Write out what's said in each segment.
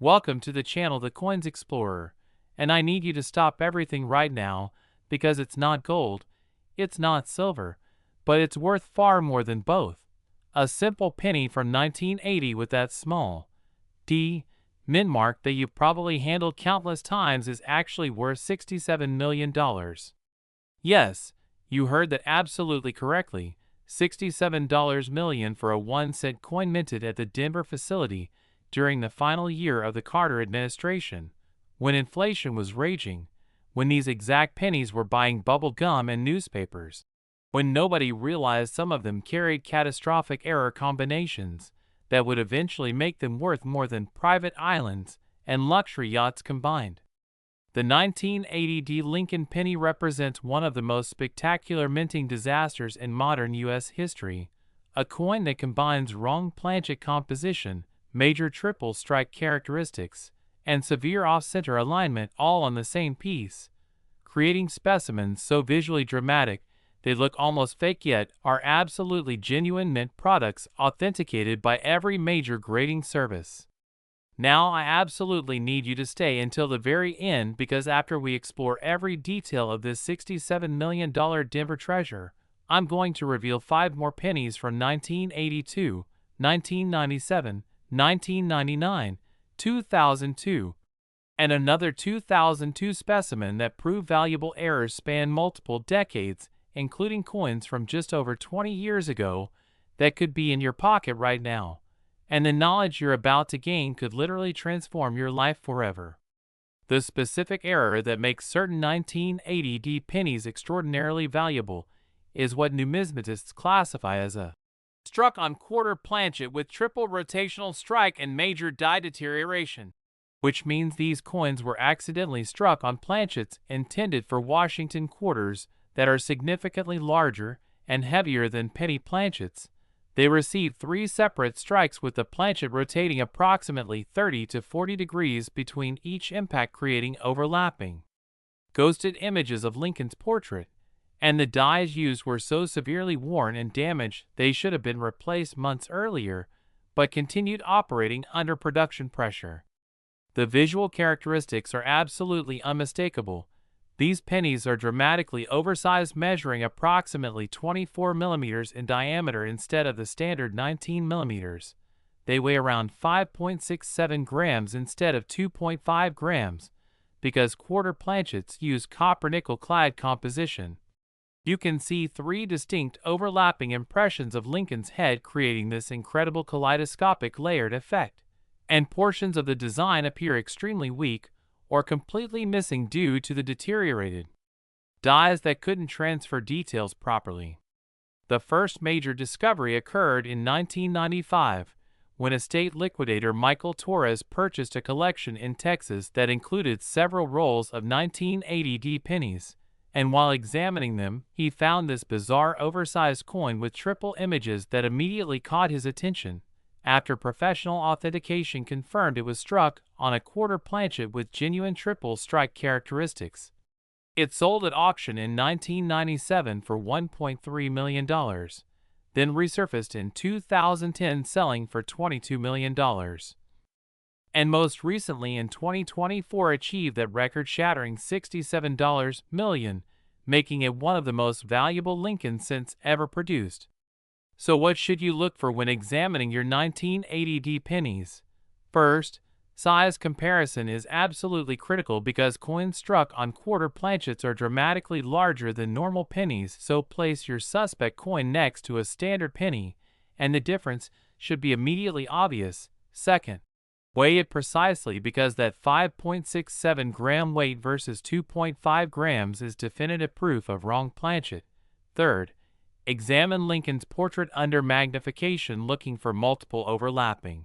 Welcome to the channel The Coins Explorer, and I need you to stop everything right now because it's not gold, it's not silver, but it's worth far more than both. A simple penny from 1980 with that small D mint mark that you've probably handled countless times is actually worth $67 million. Yes, you heard that absolutely correctly. $67 million for a 1-cent coin minted at the Denver facility during the final year of the Carter administration, when inflation was raging, when these exact pennies were buying bubble gum and newspapers, when nobody realized some of them carried catastrophic error combinations that would eventually make them worth more than private islands and luxury yachts combined. The 1980 D Lincoln penny represents one of the most spectacular minting disasters in modern U.S. history, a coin that combines wrong planchet composition, major triple strike characteristics, and severe off-center alignment all on the same piece, creating specimens so visually dramatic they look almost fake yet are absolutely genuine mint products authenticated by every major grading service. Now I absolutely need you to stay until the very end because after we explore every detail of this $67 million Denver treasure, I'm going to reveal 5 more pennies from 1982, 1997, 1999, 2002, and another 2002 specimen that prove valuable errors span multiple decades, including coins from just over 20 years ago that could be in your pocket right now. And the knowledge you're about to gain could literally transform your life forever. The specific error that makes certain 1980 D pennies extraordinarily valuable is what numismatists classify as a struck on quarter planchet with triple rotational strike and major die deterioration, which means these coins were accidentally struck on planchets intended for Washington quarters that are significantly larger and heavier than penny planchets. They received 3 separate strikes with the planchet rotating approximately 30 to 40 degrees between each impact, creating overlapping, ghosted images of Lincoln's portrait, and the dies used were so severely worn and damaged they should have been replaced months earlier, but continued operating under production pressure. The visual characteristics are absolutely unmistakable. These pennies are dramatically oversized, measuring approximately 24 millimeters in diameter instead of the standard 19 millimeters. They weigh around 5.67 grams instead of 2.5 grams, because quarter planchets use copper-nickel clad composition. You can see 3 distinct overlapping impressions of Lincoln's head, creating this incredible kaleidoscopic layered effect, and portions of the design appear extremely weak or completely missing due to the deteriorated dies that couldn't transfer details properly. The first major discovery occurred in 1995, when estate liquidator Michael Torres purchased a collection in Texas that included several rolls of 1980 D pennies, and while examining them, he found this bizarre oversized coin with triple images that immediately caught his attention. After professional authentication confirmed it was struck on a quarter planchet with genuine triple strike characteristics. It sold at auction in 1997 for $1.3 million, then resurfaced in 2010 selling for $22 million. And most recently in 2024 achieved that record-shattering $67 million, making it one of the most valuable Lincoln cents ever produced. So what should you look for when examining your 1980 D pennies? First, size comparison is absolutely critical because coins struck on quarter planchets are dramatically larger than normal pennies, so place your suspect coin next to a standard penny, and the difference should be immediately obvious. Second, weigh it precisely because that 5.67 gram weight versus 2.5 grams is definitive proof of wrong planchet. Third, examine Lincoln's portrait under magnification, looking for multiple overlapping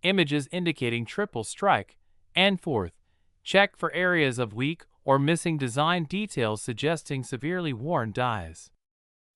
images indicating triple strike. And fourth, check for areas of weak or missing design details suggesting severely worn dies.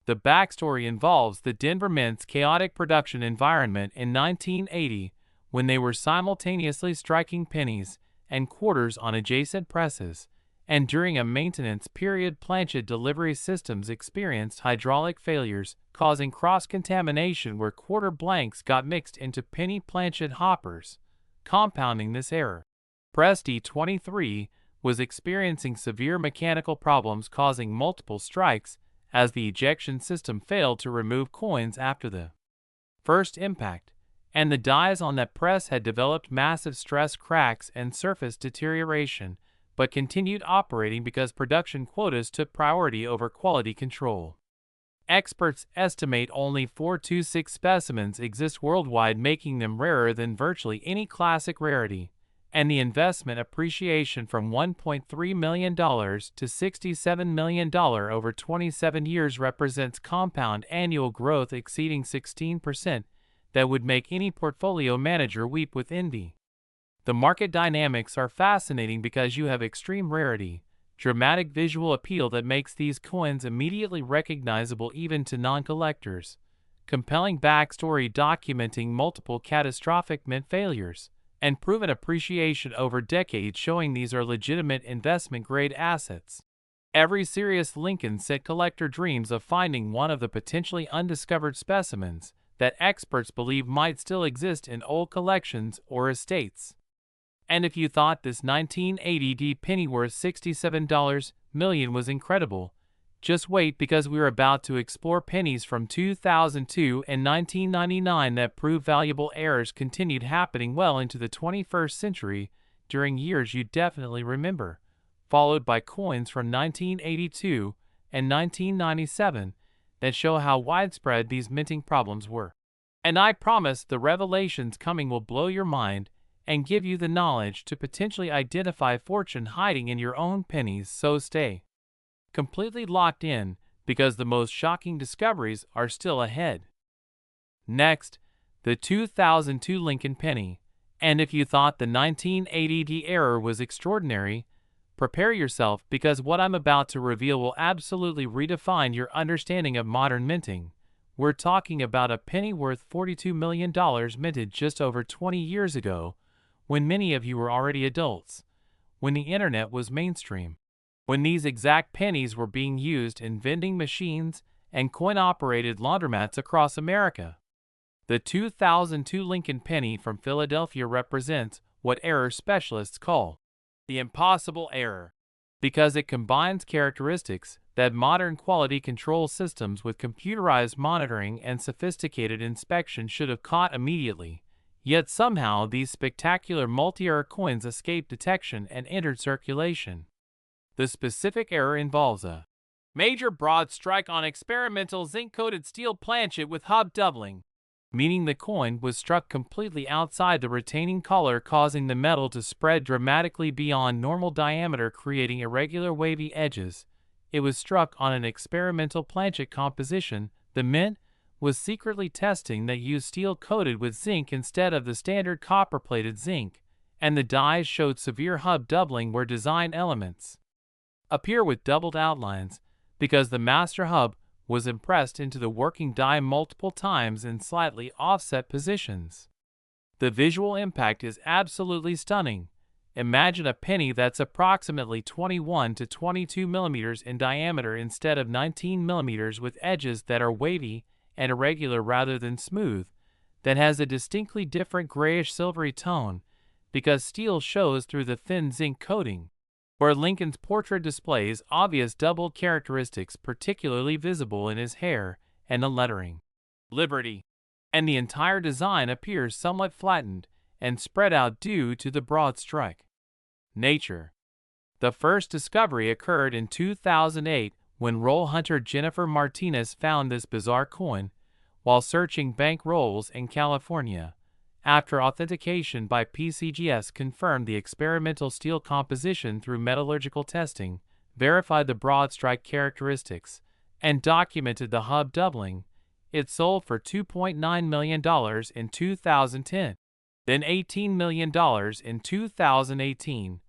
The backstory involves the Denver Mint's chaotic production environment in 1980, when they were simultaneously striking pennies and quarters on adjacent presses, and during a maintenance period planchet delivery systems experienced hydraulic failures, causing cross-contamination where quarter blanks got mixed into penny planchet hoppers. compounding this error. Press D23 was experiencing severe mechanical problems causing multiple strikes as the ejection system failed to remove coins after the first impact, and the dies on that press had developed massive stress cracks and surface deterioration, but continued operating because production quotas took priority over quality control. Experts estimate only 426 specimens exist worldwide, making them rarer than virtually any classic rarity, and the investment appreciation from $1.3 million to $67 million over 27 years represents compound annual growth exceeding 16% that would make any portfolio manager weep with envy. The market dynamics are fascinating because you have extreme rarity, dramatic visual appeal that makes these coins immediately recognizable even to non-collectors, compelling backstory documenting multiple catastrophic mint failures, and proven appreciation over decades showing these are legitimate investment-grade assets. Every serious Lincoln set collector dreams of finding one of the potentially undiscovered specimens that experts believe might still exist in old collections or estates. And if you thought this 1980 penny worth $67 million was incredible, just wait, because we're about to explore pennies from 2002 and 1999 that prove valuable. Errors continued happening well into the 21st century during years you definitely remember, followed by coins from 1982 and 1997 that show how widespread these minting problems were. And I promise the revelations coming will blow your mind and give you the knowledge to potentially identify fortune hiding in your own pennies, so stay completely locked in, because the most shocking discoveries are still ahead. Next, the 2002 Lincoln penny. And if you thought the 1980 error was extraordinary, prepare yourself, because what I'm about to reveal will absolutely redefine your understanding of modern minting. We're talking about a penny worth $42 million minted just over 20 years ago, when many of you were already adults, when the internet was mainstream, when these exact pennies were being used in vending machines and coin-operated laundromats across America. The 2002 Lincoln penny from Philadelphia represents what error specialists call the impossible error, because it combines characteristics that modern quality control systems with computerized monitoring and sophisticated inspection should have caught immediately. Yet somehow these spectacular multi-error coins escaped detection and entered circulation. The specific error involves a major broad strike on experimental zinc-coated steel planchet with hub doubling, meaning the coin was struck completely outside the retaining collar, causing the metal to spread dramatically beyond normal diameter, creating irregular wavy edges. It was struck on an experimental planchet composition. The mint was secretly testing that used steel coated with zinc instead of the standard copper-plated zinc, and the dies showed severe hub doubling where design elements appear with doubled outlines, because the master hub was impressed into the working die multiple times in slightly offset positions. The visual impact is absolutely stunning. Imagine a penny that's approximately 21 to 22 millimeters in diameter instead of 19 millimeters, with edges that are wavy and irregular rather than smooth, that has a distinctly different grayish-silvery tone because steel shows through the thin zinc coating, where Lincoln's portrait displays obvious doubled characteristics particularly visible in his hair and the lettering Liberty, and the entire design appears somewhat flattened and spread out due to the broad strike nature. The first discovery occurred in 2008 when roll hunter Jennifer Martinez found this bizarre coin while searching bank rolls in California. After authentication by PCGS confirmed the experimental steel composition through metallurgical testing, verified the broad strike characteristics, and documented the hub doubling, it sold for $2.9 million in 2010, then $18 million in 2018,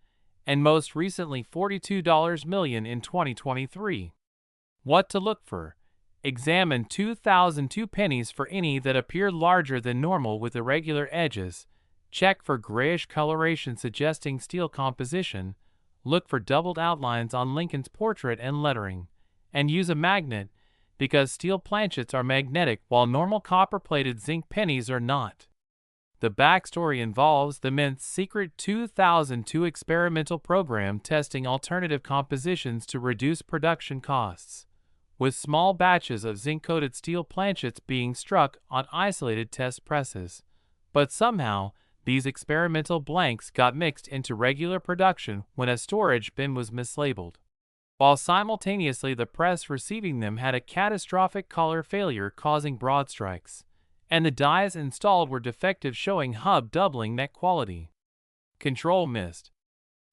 and most recently $42 million in 2023. What to look for? Examine 2002 pennies for any that appear larger than normal with irregular edges. Check for grayish coloration suggesting steel composition. Look for doubled outlines on Lincoln's portrait and lettering. And use a magnet, because steel planchets are magnetic while normal copper-plated zinc pennies are not. The backstory involves the Mint's secret 2002 experimental program testing alternative compositions to reduce production costs, with small batches of zinc-coated steel planchets being struck on isolated test presses. But somehow, these experimental blanks got mixed into regular production when a storage bin was mislabeled, while simultaneously the press receiving them had a catastrophic color failure causing broadstrikes, and the dies installed were defective, showing hub doubling net quality. Control missed.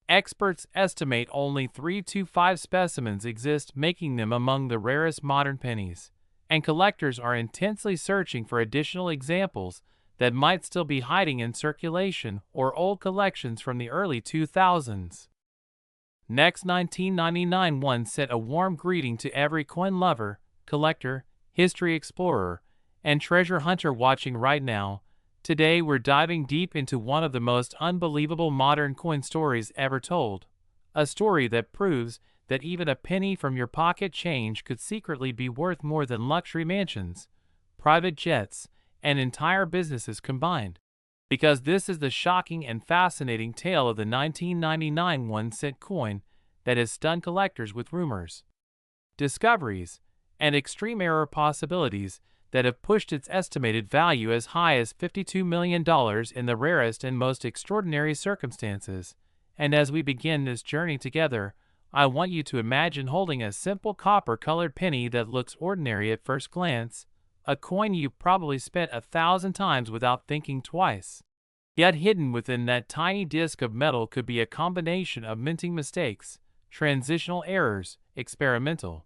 Experts estimate only 3 to 5 specimens exist, making them among the rarest modern pennies, and collectors are intensely searching for additional examples that might still be hiding in circulation or old collections from the early 2000s. Next, 1999 one sent a warm greeting to every coin lover, collector, history explorer, and treasure hunter watching right now. Today we're diving deep into one of the most unbelievable modern coin stories ever told. A story that proves that even a penny from your pocket change could secretly be worth more than luxury mansions, private jets, and entire businesses combined. Because this is the shocking and fascinating tale of the 1999 1-cent coin that has stunned collectors with rumors, discoveries, and extreme error possibilities that have pushed its estimated value as high as $52 million in the rarest and most extraordinary circumstances. And as we begin this journey together, I want you to imagine holding a simple copper-colored penny that looks ordinary at first glance, a coin you probably spent 1,000 times without thinking twice. Yet hidden within that tiny disc of metal could be a combination of minting mistakes, transitional errors, experimental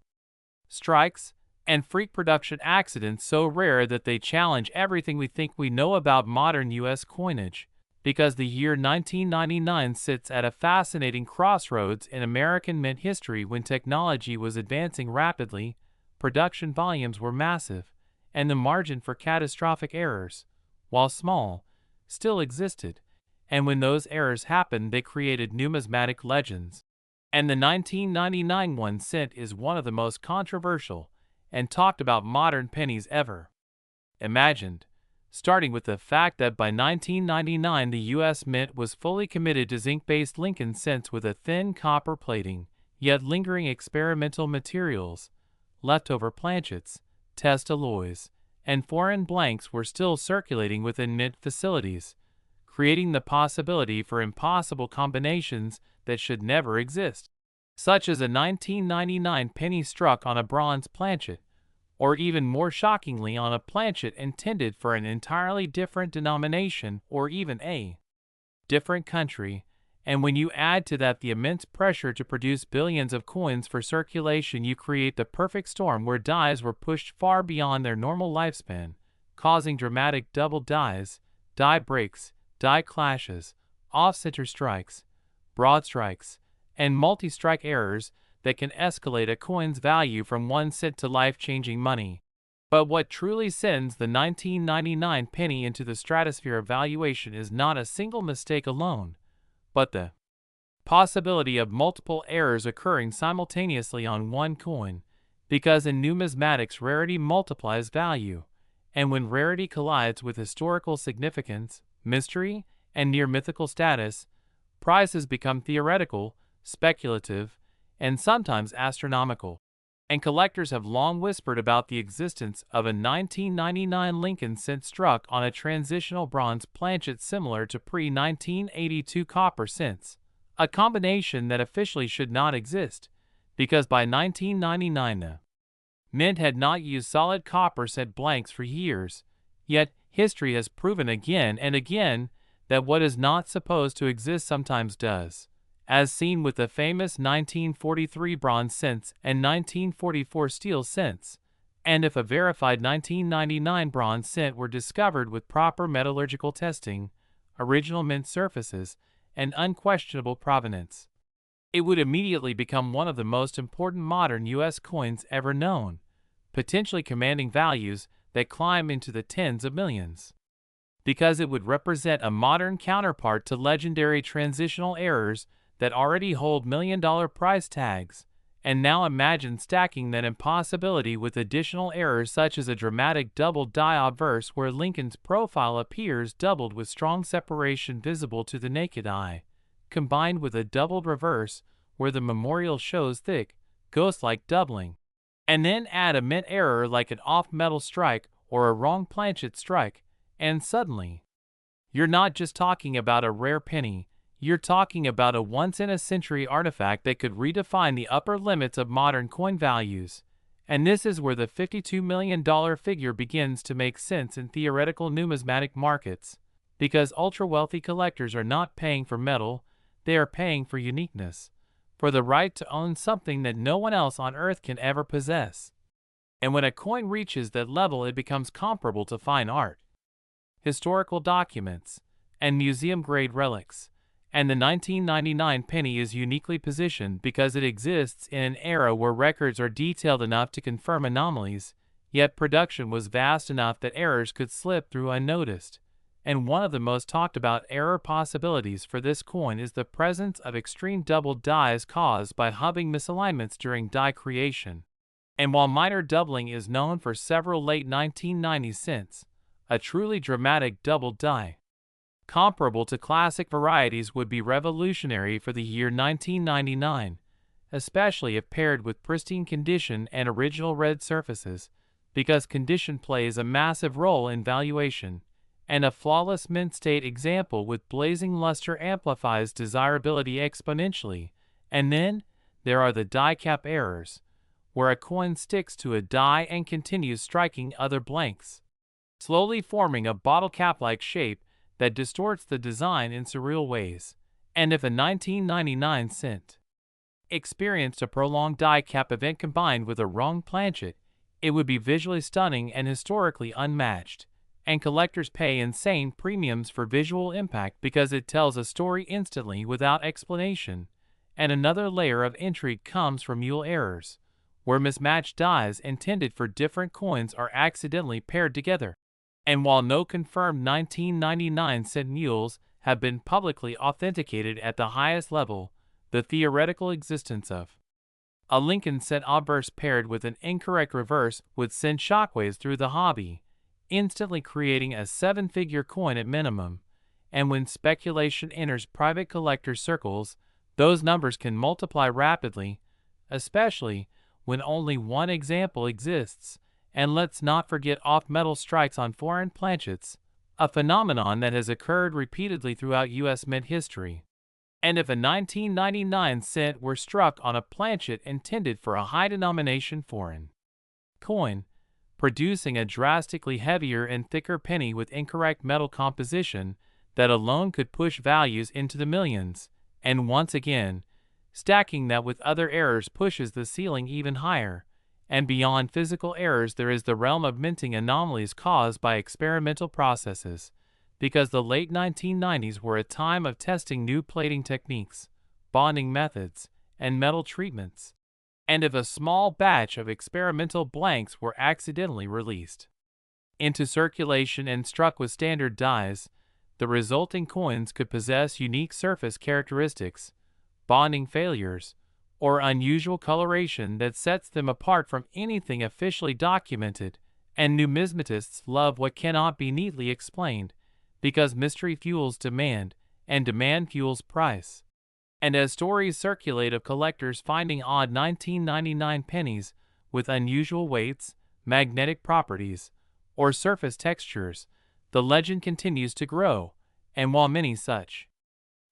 strikes, and freak production accidents so rare that they challenge everything we think we know about modern U.S. coinage. Because the year 1999 sits at a fascinating crossroads in American mint history when technology was advancing rapidly, production volumes were massive, and the margin for catastrophic errors, while small, still existed, and when those errors happened they created numismatic legends. And the 1999 1-cent is one of the most controversial and talked about modern pennies ever imagined, starting with the fact that by 1999 the U.S. Mint was fully committed to zinc-based Lincoln cents with a thin copper plating, yet lingering experimental materials, leftover planchets, test alloys, and foreign blanks were still circulating within mint facilities, creating the possibility for impossible combinations that should never exist, such as a 1999 penny struck on a bronze planchet, or even more shockingly on a planchet intended for an entirely different denomination or even a different country. And when you add to that the immense pressure to produce billions of coins for circulation, you create the perfect storm where dies were pushed far beyond their normal lifespan, causing dramatic double dies, die breaks, die clashes, off-center strikes, broad strikes, and multi-strike errors that can escalate a coin's value from 1 cent to life-changing money. But what truly sends the 1999 penny into the stratosphere of valuation is not a single mistake alone, but the possibility of multiple errors occurring simultaneously on one coin, because in numismatics rarity multiplies value, and when rarity collides with historical significance, mystery, and near-mythical status, prices become theoretical, speculative, and sometimes astronomical. And collectors have long whispered about the existence of a 1999 Lincoln cent struck on a transitional bronze planchet similar to pre-1982 copper cents, a combination that officially should not exist, because by 1999 the Mint had not used solid copper cent blanks for years. Yet history has proven again and again that what is not supposed to exist sometimes does, as seen with the famous 1943 bronze cents and 1944 steel cents. And if a verified 1999 bronze cent were discovered with proper metallurgical testing, original mint surfaces, and unquestionable provenance, it would immediately become one of the most important modern U.S. coins ever known, potentially commanding values that climb into the tens of millions. Because it would represent a modern counterpart to legendary transitional errors that already hold million-dollar price tags, And now imagine stacking that impossibility with additional errors such as a dramatic double die obverse where Lincoln's profile appears doubled with strong separation visible to the naked eye, combined with a doubled reverse where the memorial shows thick, ghost-like doubling. And then add a mint error like an off-metal strike or a wrong planchet strike, and suddenly, you're not just talking about a rare penny, you're talking about a once-in-a-century artifact that could redefine the upper limits of modern coin values. And this is where the $52 million figure begins to make sense in theoretical numismatic markets, because ultra-wealthy collectors are not paying for metal, they are paying for uniqueness, for the right to own something that no one else on Earth can ever possess. And when a coin reaches that level, it becomes comparable to fine art, historical documents, and museum-grade relics. And the 1999 penny is uniquely positioned because it exists in an era where records are detailed enough to confirm anomalies, yet production was vast enough that errors could slip through unnoticed. And one of the most talked about error possibilities for this coin is the presence of extreme double dies caused by hubbing misalignments during die creation. And while minor doubling is known for several late 1990s cents, a truly dramatic double die, comparable to classic varieties, would be revolutionary for the year 1999, especially if paired with pristine condition and original red surfaces, because condition plays a massive role in valuation, and a flawless mint state example with blazing luster amplifies desirability exponentially. And then there are the die cap errors, where a coin sticks to a die and continues striking other blanks, slowly forming a bottle cap-like shape that distorts the design in surreal ways. And if a 1999 cent experienced a prolonged die cap event combined with a wrong planchet, it would be visually stunning and historically unmatched. And collectors pay insane premiums for visual impact because it tells a story instantly without explanation. And another layer of intrigue comes from mule errors, where mismatched dies intended for different coins are accidentally paired together. And while no confirmed 1999 cent mules have been publicly authenticated at the highest level, the theoretical existence of a Lincoln cent obverse paired with an incorrect reverse would send shockwaves through the hobby, instantly creating a seven-figure coin at minimum. And when speculation enters private collector circles, those numbers can multiply rapidly, especially when only one example exists. And let's not forget off-metal strikes on foreign planchets, a phenomenon that has occurred repeatedly throughout U.S. mint history. And if a 1999 cent were struck on a planchet intended for a high-denomination foreign coin, producing a drastically heavier and thicker penny with incorrect metal composition, that alone could push values into the millions. And once again, stacking that with other errors pushes the ceiling even higher. And beyond physical errors, there is the realm of minting anomalies caused by experimental processes, because the late 1990s were a time of testing new plating techniques, bonding methods, and metal treatments. And if a small batch of experimental blanks were accidentally released into circulation and struck with standard dies, the resulting coins could possess unique surface characteristics, bonding failures, or unusual coloration that sets them apart from anything officially documented. And numismatists love what cannot be neatly explained, because mystery fuels demand, and demand fuels price. And as stories circulate of collectors finding odd 1999 pennies with unusual weights, magnetic properties, or surface textures, the legend continues to grow. And while many such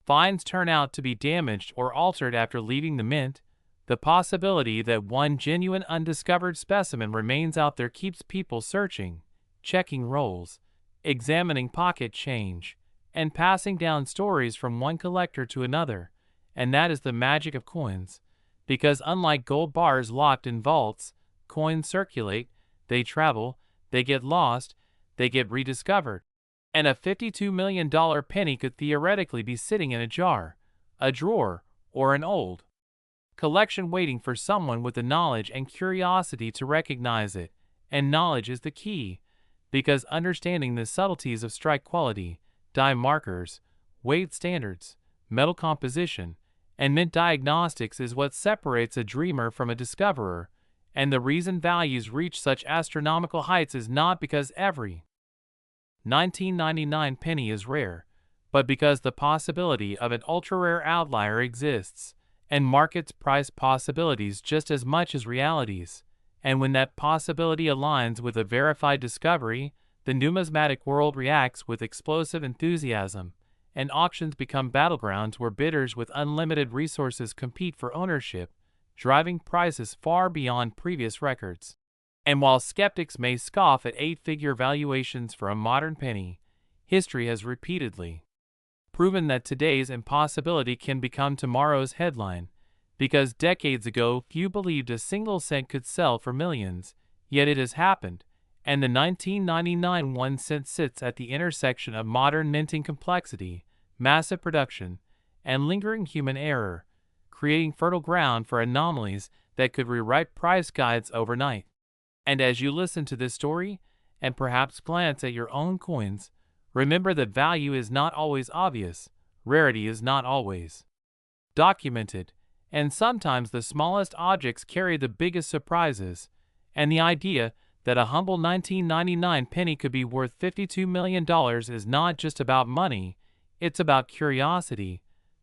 finds turn out to be damaged or altered after leaving the mint, the possibility that one genuine undiscovered specimen remains out there keeps people searching, checking rolls, examining pocket change, and passing down stories from one collector to another. And that is the magic of coins, because unlike gold bars locked in vaults, coins circulate, they travel, they get lost, they get rediscovered. And a $52 million penny could theoretically be sitting in a jar, a drawer, or an old collection waiting for someone with the knowledge and curiosity to recognize it. And knowledge is the key, because understanding the subtleties of strike quality, die markers, weight standards, metal composition, And mint diagnostics is what separates a dreamer from a discoverer, and the reason values reach such astronomical heights is not because every 1999 penny is rare, but because the possibility of an ultra-rare outlier exists, and markets price possibilities just as much as realities. And when that possibility aligns with a verified discovery, the numismatic world reacts with explosive enthusiasm, and auctions become battlegrounds where bidders with unlimited resources compete for ownership, driving prices far beyond previous records. And while skeptics may scoff at eight-figure valuations for a modern penny, history has repeatedly proven that today's impossibility can become tomorrow's headline, because decades ago few believed a single cent could sell for millions, yet it has happened, and the 1999 1 cent sits at the intersection of modern minting complexity, massive production, and lingering human error, creating fertile ground for anomalies that could rewrite price guides overnight. And as you listen to this story, and perhaps glance at your own coins, remember that value is not always obvious, rarity is not always documented, and sometimes the smallest objects carry the biggest surprises, and the idea that a humble 1999 penny could be worth $52 million is not just about money, it's about curiosity,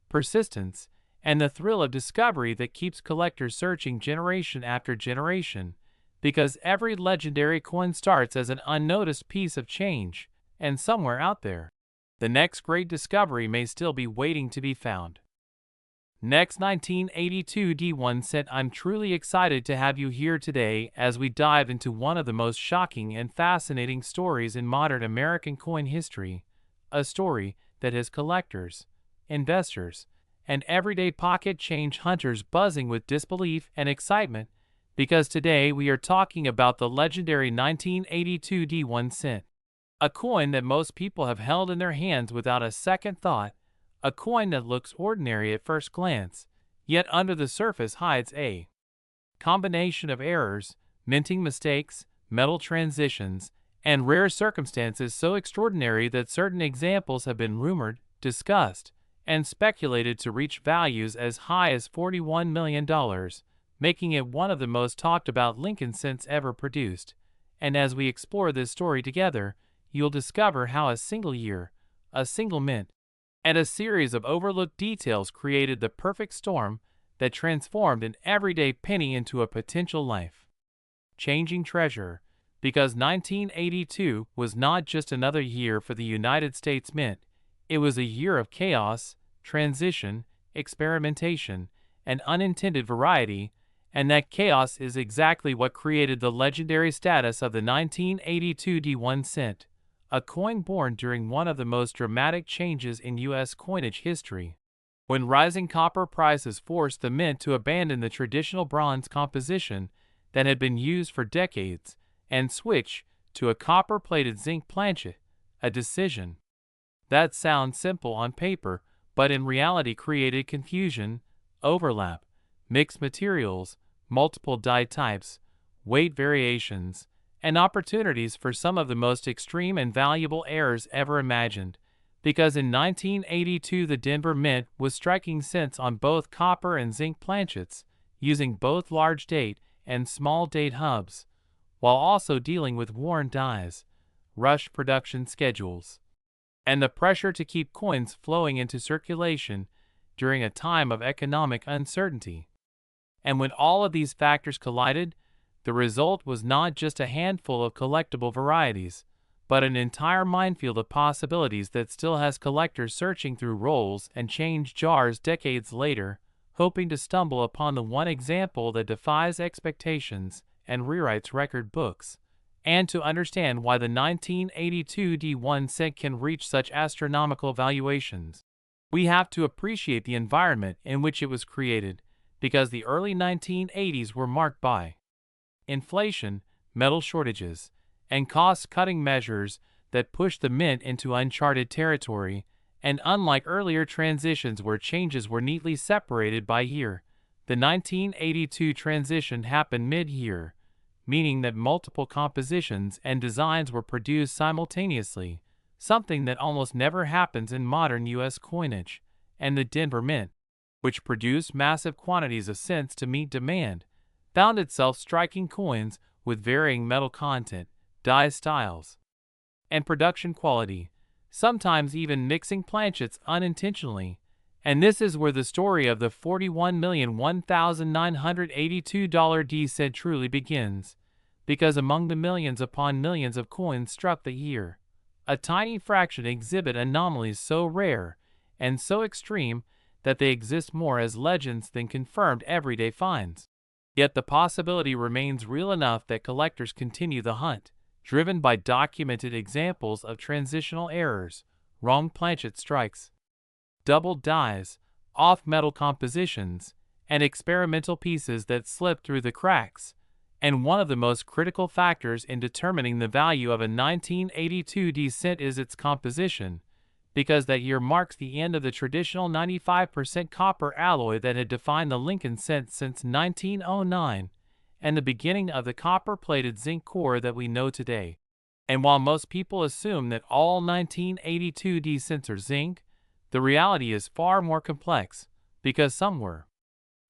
persistence, and the thrill of discovery that keeps collectors searching generation after generation, because every legendary coin starts as an unnoticed piece of change, and somewhere out there, the next great discovery may still be waiting to be found. Next, 1982 D1 cent. I'm truly excited to have you here today as we dive into one of the most shocking and fascinating stories in modern American coin history, a story that has collectors, investors, and everyday pocket change hunters buzzing with disbelief and excitement, because today we are talking about the legendary 1982 D1 cent. A coin that most people have held in their hands without a second thought, a coin that looks ordinary at first glance, yet under the surface hides a combination of errors, minting mistakes, metal transitions, and rare circumstances so extraordinary that certain examples have been rumored, discussed, and speculated to reach values as high as $41 million, making it one of the most talked about Lincoln cents ever produced. And as we explore this story together, you'll discover how a single year, a single mint, and a series of overlooked details created the perfect storm that transformed an everyday penny into a potential life-changing treasure, because 1982 was not just another year for the United States Mint, it was a year of chaos, transition, experimentation, and unintended variety, and that chaos is exactly what created the legendary status of the 1982 D1 cent, a coin born during one of the most dramatic changes in U.S. coinage history, when rising copper prices forced the mint to abandon the traditional bronze composition that had been used for decades and switch to a copper-plated zinc planchet, a decision that sounds simple on paper but in reality created confusion, overlap, mixed materials, multiple die types, weight variations, and opportunities for some of the most extreme and valuable errors ever imagined, because in 1982 the Denver Mint was striking cents on both copper and zinc planchets, using both large date and small date hubs, while also dealing with worn dies, rushed production schedules, and the pressure to keep coins flowing into circulation during a time of economic uncertainty. And when all of these factors collided, the result was not just a handful of collectible varieties, but an entire minefield of possibilities that still has collectors searching through rolls and change jars decades later, hoping to stumble upon the one example that defies expectations and rewrites record books, and to understand why the 1982 D1 cent can reach such astronomical valuations. We have to appreciate the environment in which it was created, because the early 1980s were marked by inflation, metal shortages, and cost-cutting measures that pushed the mint into uncharted territory, and unlike earlier transitions where changes were neatly separated by year, the 1982 transition happened mid-year, meaning that multiple compositions and designs were produced simultaneously, something that almost never happens in modern U.S. coinage, and the Denver Mint, which produced massive quantities of cents to meet demand, found itself striking coins with varying metal content, die styles, and production quality, sometimes even mixing planchets unintentionally. And this is where the story of the $41,001,982 D cent truly begins, because among the millions upon millions of coins struck that year, a tiny fraction exhibit anomalies so rare and so extreme that they exist more as legends than confirmed everyday finds. Yet the possibility remains real enough that collectors continue the hunt, driven by documented examples of transitional errors, wrong planchet strikes, doubled dies, off-metal compositions, and experimental pieces that slip through the cracks. And one of the most critical factors in determining the value of a 1982 D cent is its composition, because that year marks the end of the traditional 95% copper alloy that had defined the Lincoln cent since 1909, and the beginning of the copper-plated zinc core that we know today. And while most people assume that all 1982 D cents are zinc, the reality is far more complex, because some were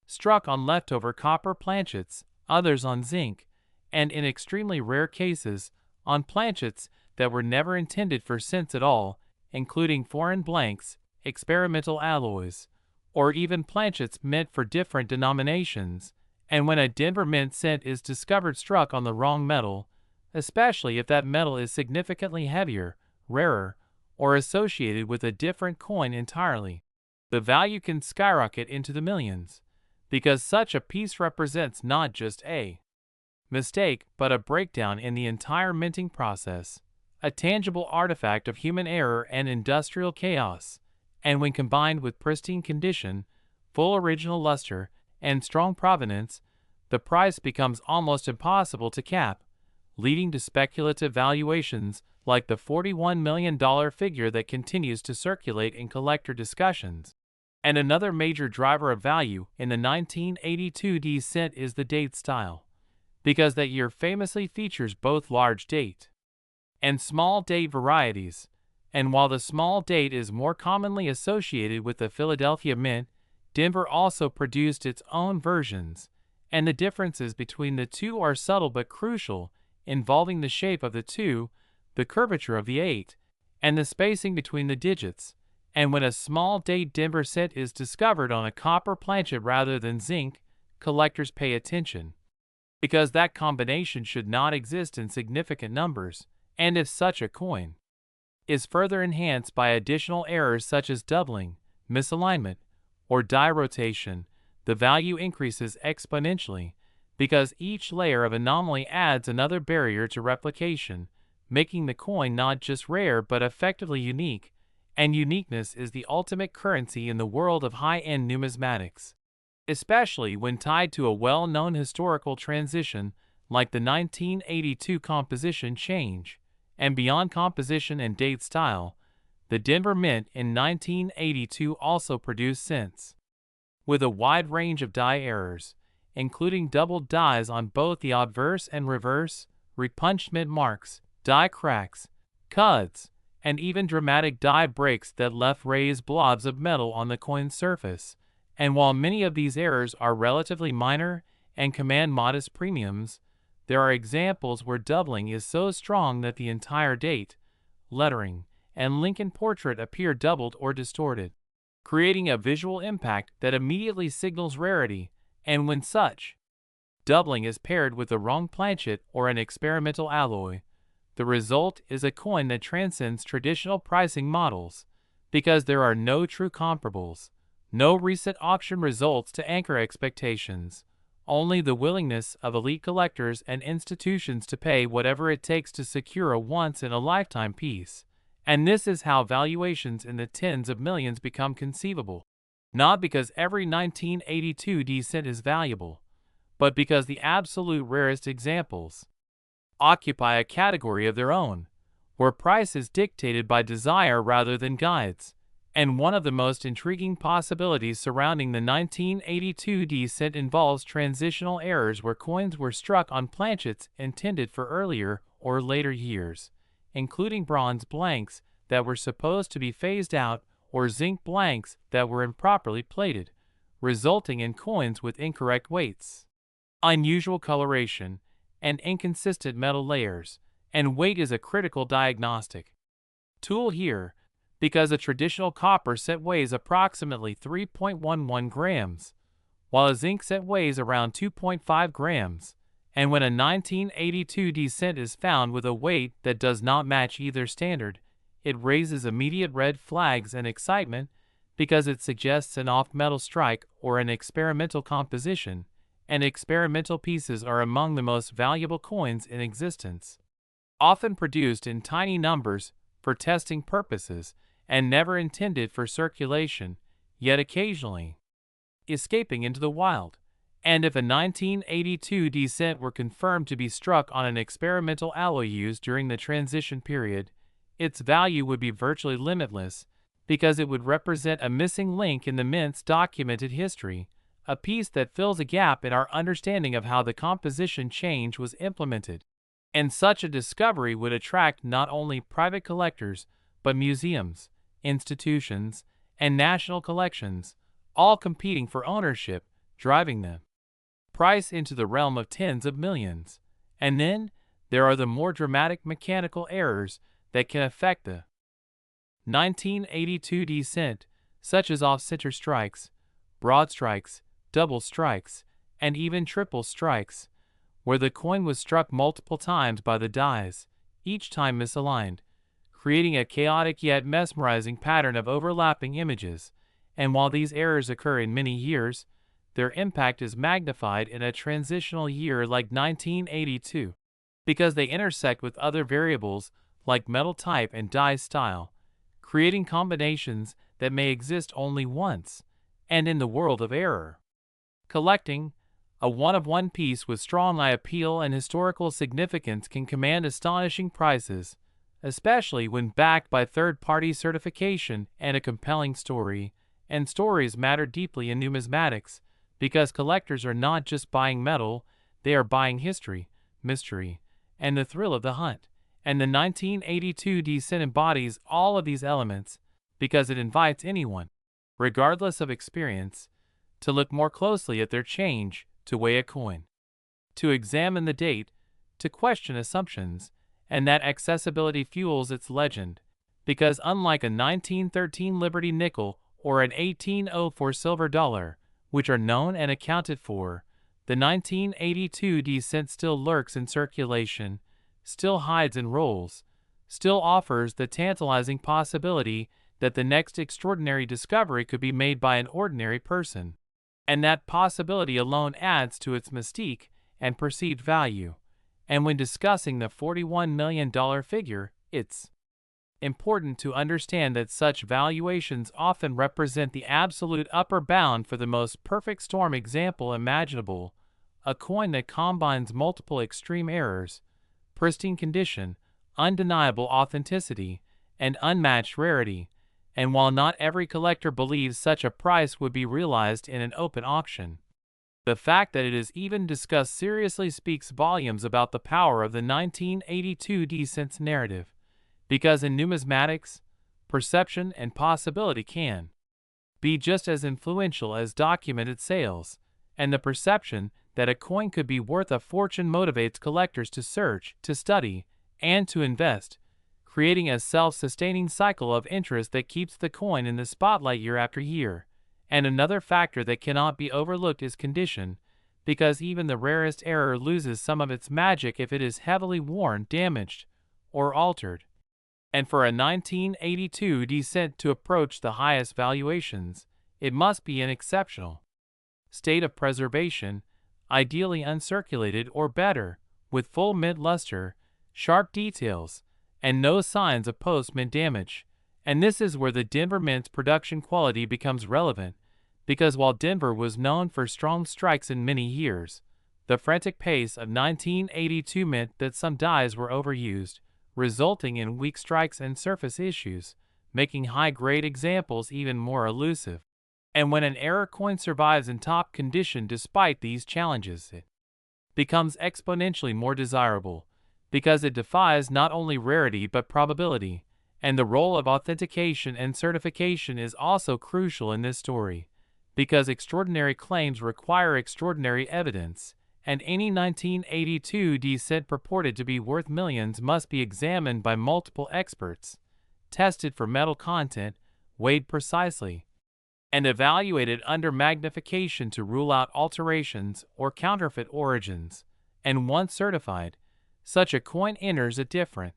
struck on leftover copper planchets, others on zinc, and in extremely rare cases, on planchets that were never intended for cents at all, including foreign blanks, experimental alloys, or even planchets meant for different denominations. And when a Denver Mint cent is discovered struck on the wrong metal, especially if that metal is significantly heavier, rarer, or associated with a different coin entirely, the value can skyrocket into the millions, because such a piece represents not just a mistake but a breakdown in the entire minting process, a tangible artifact of human error and industrial chaos. And when combined with pristine condition, full original luster, and strong provenance, the price becomes almost impossible to cap, leading to speculative valuations like the $41 million figure that continues to circulate in collector discussions. And another major driver of value in the 1982 D cent is the date style, because that year famously features both large date and small date varieties. And while the small date is more commonly associated with the Philadelphia Mint, Denver also produced its own versions, and the differences between the two are subtle but crucial, involving the shape of the two, the curvature of the 8, and the spacing between the digits. And when a small date Denver cent is discovered on a copper planchet rather than zinc, collectors pay attention, because that combination should not exist in significant numbers, and if such a coin is further enhanced by additional errors such as doubling, misalignment, or die rotation, the value increases exponentially, because each layer of anomaly adds another barrier to replication, making the coin not just rare but effectively unique. And uniqueness is the ultimate currency in the world of high-end numismatics, especially when tied to a well-known historical transition like the 1982 composition change. And beyond composition and date style, the Denver Mint in 1982 also produced cents with a wide range of die errors, including doubled dies on both the obverse and reverse, repunched mint marks, die cracks, cuts, and even dramatic die breaks that left raised blobs of metal on the coin's surface. And while many of these errors are relatively minor and command modest premiums, there are examples where doubling is so strong that the entire date, lettering, and Lincoln portrait appear doubled or distorted, creating a visual impact that immediately signals rarity. And when such doubling is paired with the wrong planchet or an experimental alloy, the result is a coin that transcends traditional pricing models, because there are no true comparables, no recent auction results to anchor expectations, only the willingness of elite collectors and institutions to pay whatever it takes to secure a once-in-a-lifetime piece. And this is how valuations in the tens of millions become conceivable, not because every 1982 D cent is valuable, but because the absolute rarest examples occupy a category of their own, where price is dictated by desire rather than guides. And one of the most intriguing possibilities surrounding the 1982 D cent involves transitional errors where coins were struck on planchets intended for earlier or later years, including bronze blanks that were supposed to be phased out or zinc blanks that were improperly plated, resulting in coins with incorrect weights, unusual coloration, and inconsistent metal layers, and weight is a critical diagnostic tool here, because a traditional copper set weighs approximately 3.11 grams, while a zinc set weighs around 2.5 grams, and when a 1982D cent is found with a weight that does not match either standard, it raises immediate red flags and excitement because it suggests an off-metal strike or an experimental composition, and experimental pieces are among the most valuable coins in existence, often produced in tiny numbers for testing purposes and never intended for circulation, yet occasionally escaping into the wild. And if a 1982D cent were confirmed to be struck on an experimental alloy used during the transition period, its value would be virtually limitless because it would represent a missing link in the mint's documented history, a piece that fills a gap in our understanding of how the composition change was implemented. And such a discovery would attract not only private collectors, but museums, institutions, and national collections, all competing for ownership, driving the price into the realm of tens of millions. And then there are the more dramatic mechanical errors that can affect the 1982D cent, such as off-center strikes, broad strikes, double strikes, and even triple strikes, where the coin was struck multiple times by the dies, each time misaligned, creating a chaotic yet mesmerizing pattern of overlapping images. And while these errors occur in many years, their impact is magnified in a transitional year like 1982, because they intersect with other variables like metal type and die style, creating combinations that may exist only once, and in the world of error collecting, a one-of-one piece with strong eye appeal and historical significance can command astonishing prices, especially when backed by third-party certification and a compelling story. And stories matter deeply in numismatics, because collectors are not just buying metal, they are buying history, mystery, and the thrill of the hunt. And the 1982D cent embodies all of these elements, because it invites anyone, regardless of experience, to look more closely at their change, to weigh a coin, to examine the date, to question assumptions, and that accessibility fuels its legend, because unlike a 1913 Liberty nickel or an 1804 silver dollar, which are known and accounted for, the 1982D cent still lurks in circulation, still hides in rolls, still offers the tantalizing possibility that the next extraordinary discovery could be made by an ordinary person. And that possibility alone adds to its mystique and perceived value. And when discussing the $41 million figure, it's important to understand that such valuations often represent the absolute upper bound for the most perfect storm example imaginable, a coin that combines multiple extreme errors, pristine condition, undeniable authenticity, and unmatched rarity. And while not every collector believes such a price would be realized in an open auction, the fact that it is even discussed seriously speaks volumes about the power of the 1982D cents narrative, because in numismatics, perception and possibility can be just as influential as documented sales, and the perception that a coin could be worth a fortune motivates collectors to search, to study, and to invest, creating a self-sustaining cycle of interest that keeps the coin in the spotlight year after year. And another factor that cannot be overlooked is condition, because even the rarest error loses some of its magic if it is heavily worn, damaged, or altered. And for a 1982D cent to approach the highest valuations, it must be in exceptional state of preservation, ideally uncirculated or better, with full mint luster, sharp details, and no signs of post-mint damage. And this is where the Denver Mint's production quality becomes relevant, because while Denver was known for strong strikes in many years, the frantic pace of 1982 meant that some dies were overused, resulting in weak strikes and surface issues, making high-grade examples even more elusive. And when an error coin survives in top condition despite these challenges, it becomes exponentially more desirable, because it defies not only rarity but probability. And the role of authentication and certification is also crucial in this story, because extraordinary claims require extraordinary evidence, and any 1982 cent purported to be worth millions must be examined by multiple experts, tested for metal content, weighed precisely, and evaluated under magnification to rule out alterations or counterfeit origins, and once certified, such a coin enters a different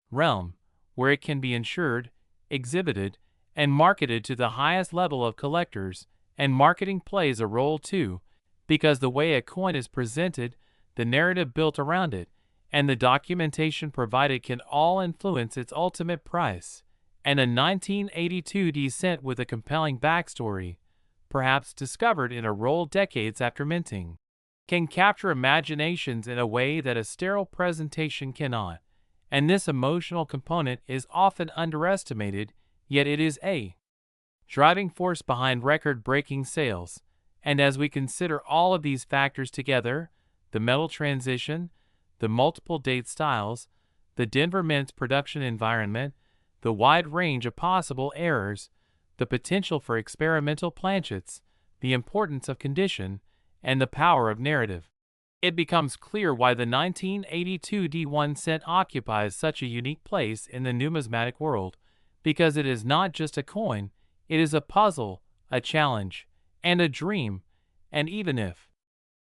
realm, where it can be insured, exhibited, and marketed to the highest level of collectors, and marketing plays a role too, because the way a coin is presented, the narrative built around it, and the documentation provided can all influence its ultimate price. And a 1982 cent with a compelling backstory, perhaps discovered in a roll decades after minting, can capture imaginations in a way that a sterile presentation cannot. And this emotional component is often underestimated, yet it is a driving force behind record-breaking sales. And as we consider all of these factors together, the metal transition, the multiple date styles, the Denver Mint's production environment, the wide range of possible errors, the potential for experimental planchets, the importance of condition, and the power of narrative, it becomes clear why the 1982 1 cent occupies such a unique place in the numismatic world, because it is not just a coin, it is a puzzle, a challenge, and a dream, and even if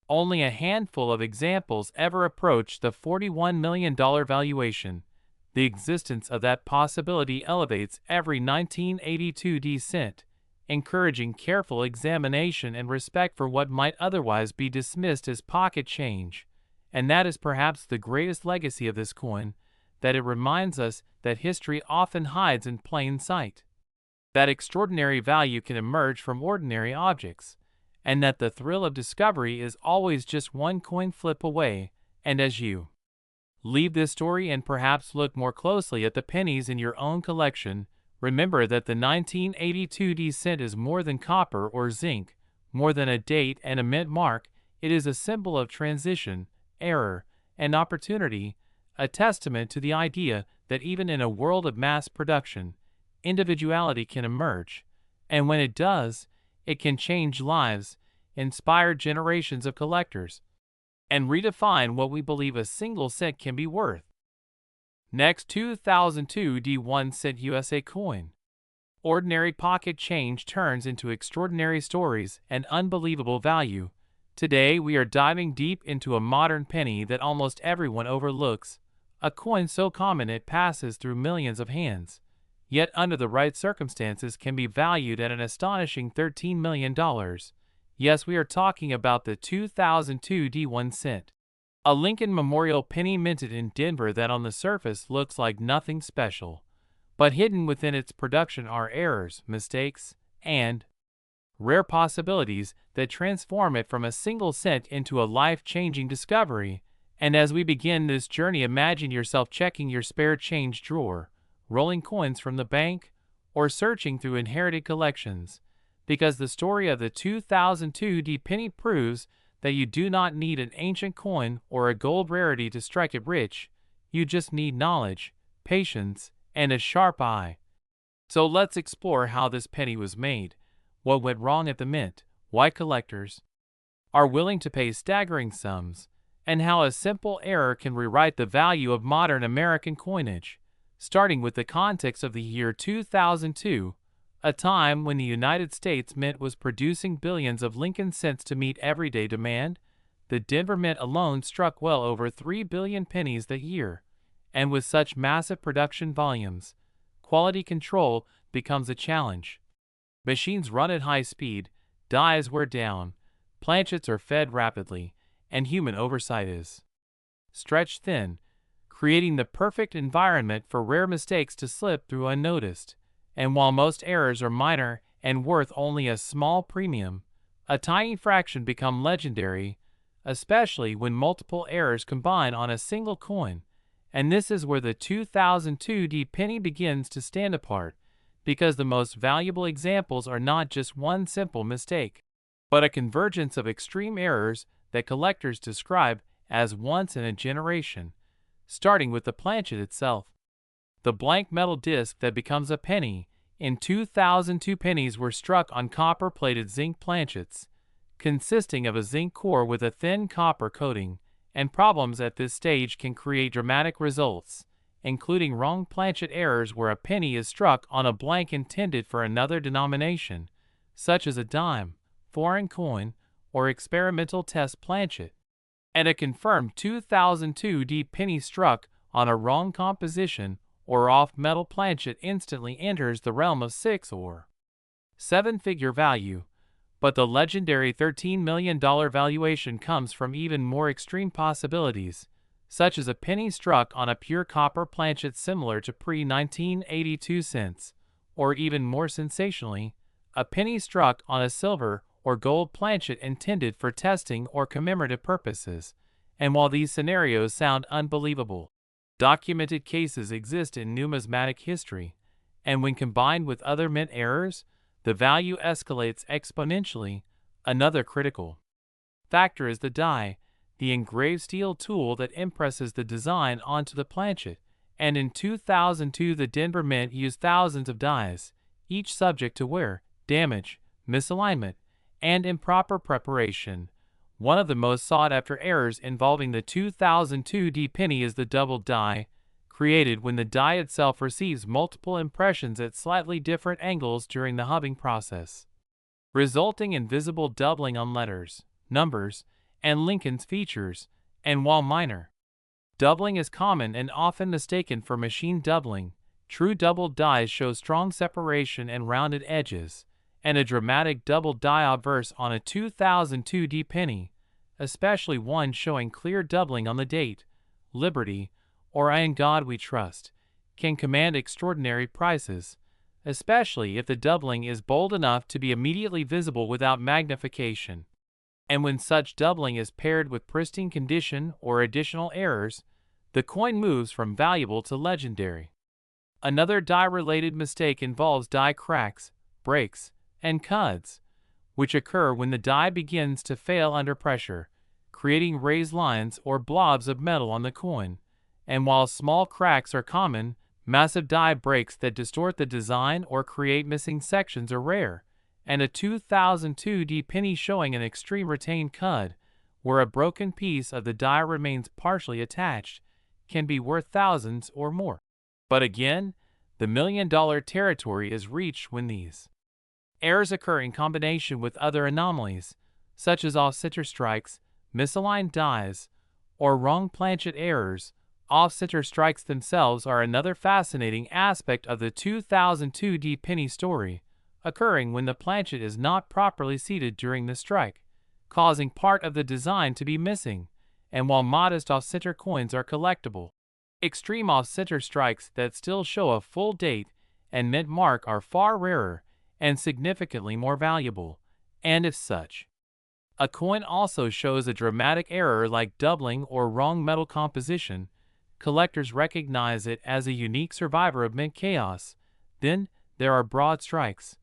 only a handful of examples ever approach the $41 million valuation, the existence of that possibility elevates every 1982 cent, encouraging careful examination and respect for what might otherwise be dismissed as pocket change. And that is perhaps the greatest legacy of this coin, that it reminds us that history often hides in plain sight, that extraordinary value can emerge from ordinary objects, and that the thrill of discovery is always just one coin flip away. And as you leave this story and perhaps look more closely at the pennies in your own collection, remember that the 1982 cent is more than copper or zinc, more than a date and a mint mark. It is a symbol of transition, error, and opportunity, a testament to the idea that even in a world of mass production, individuality can emerge, and when it does, it can change lives, inspire generations of collectors, and redefine what we believe a single cent can be worth. Next, 2002 1 cent USA coin. Ordinary pocket change turns into extraordinary stories and unbelievable value. Today we are diving deep into a modern penny that almost everyone overlooks, a coin so common it passes through millions of hands, yet under the right circumstances can be valued at an astonishing $13 million. Yes, we are talking about the 2002 1 cent. A Lincoln Memorial penny minted in Denver that on the surface looks like nothing special, but hidden within its production are errors, mistakes, and rare possibilities that transform it from a single cent into a life-changing discovery. And as we begin this journey, imagine yourself checking your spare change drawer, rolling coins from the bank, or searching through inherited collections, because the story of the 2002 penny proves that you do not need an ancient coin or a gold rarity to strike it rich. You just need knowledge, patience, and a sharp eye. So let's explore how this penny was made, what went wrong at the mint, why collectors are willing to pay staggering sums, and how a simple error can rewrite the value of modern American coinage. Starting with the context of the year 2002, a time when the United States Mint was producing billions of Lincoln cents to meet everyday demand, the Denver Mint alone struck well over 3 billion pennies that year. And with such massive production volumes, quality control becomes a challenge. Machines run at high speed, dies wear down, planchets are fed rapidly, and human oversight is stretched thin, creating the perfect environment for rare mistakes to slip through unnoticed. And while most errors are minor and worth only a small premium, a tiny fraction become legendary, especially when multiple errors combine on a single coin. And this is where the 2002 penny begins to stand apart, because the most valuable examples are not just one simple mistake, but a convergence of extreme errors that collectors describe as once in a generation. Starting with the planchet itself, the blank metal disc that becomes a penny, In 2002, pennies were struck on copper-plated zinc planchets, consisting of a zinc core with a thin copper coating, and problems at this stage can create dramatic results, including wrong planchet errors where a penny is struck on a blank intended for another denomination, such as a dime, foreign coin, or experimental test planchet, and a confirmed 2002 penny struck on a wrong composition or off-metal planchet instantly enters the realm of 6 or 7-figure value, but the legendary $13 million valuation comes from even more extreme possibilities, such as a penny struck on a pure copper planchet similar to pre-1982 cents, or even more sensationally, a penny struck on a silver or gold planchet intended for testing or commemorative purposes. And while these scenarios sound unbelievable, documented cases exist in numismatic history, and when combined with other mint errors, the value escalates exponentially. Another critical factor is the die, the engraved steel tool that impresses the design onto the planchet, and in 2002 the Denver Mint used thousands of dies, each subject to wear, damage, misalignment, and improper preparation. One of the most sought-after errors involving the 2002 penny is the double die, created when the die itself receives multiple impressions at slightly different angles during the hubbing process, resulting in visible doubling on letters, numbers, and Lincoln's features. And while minor doubling is common and often mistaken for machine doubling, true double dies show strong separation and rounded edges, and a dramatic double die obverse on a 2002 penny, especially one showing clear doubling on the date, Liberty, or In God We Trust, can command extraordinary prices, especially if the doubling is bold enough to be immediately visible without magnification. And when such doubling is paired with pristine condition or additional errors, the coin moves from valuable to legendary. Another die-related mistake involves die cracks, breaks, and cuds, which occur when the die begins to fail under pressure, creating raised lines or blobs of metal on the coin. And while small cracks are common, massive die breaks that distort the design or create missing sections are rare, and a 2002 penny showing an extreme retained cud, where a broken piece of the die remains partially attached, can be worth thousands or more. But again, the million-dollar territory is reached when these errors occur in combination with other anomalies, such as off-center strikes, misaligned dies, or wrong planchet errors. Off-center strikes themselves are another fascinating aspect of the 2002 penny story, occurring when the planchet is not properly seated during the strike, causing part of the design to be missing. And while modest off-center coins are collectible, extreme off-center strikes that still show a full date and mint mark are far rarer and significantly more valuable. And if such a coin also shows a dramatic error like doubling or wrong metal composition, collectors recognize it as a unique survivor of mint chaos. Then there are broad strikes,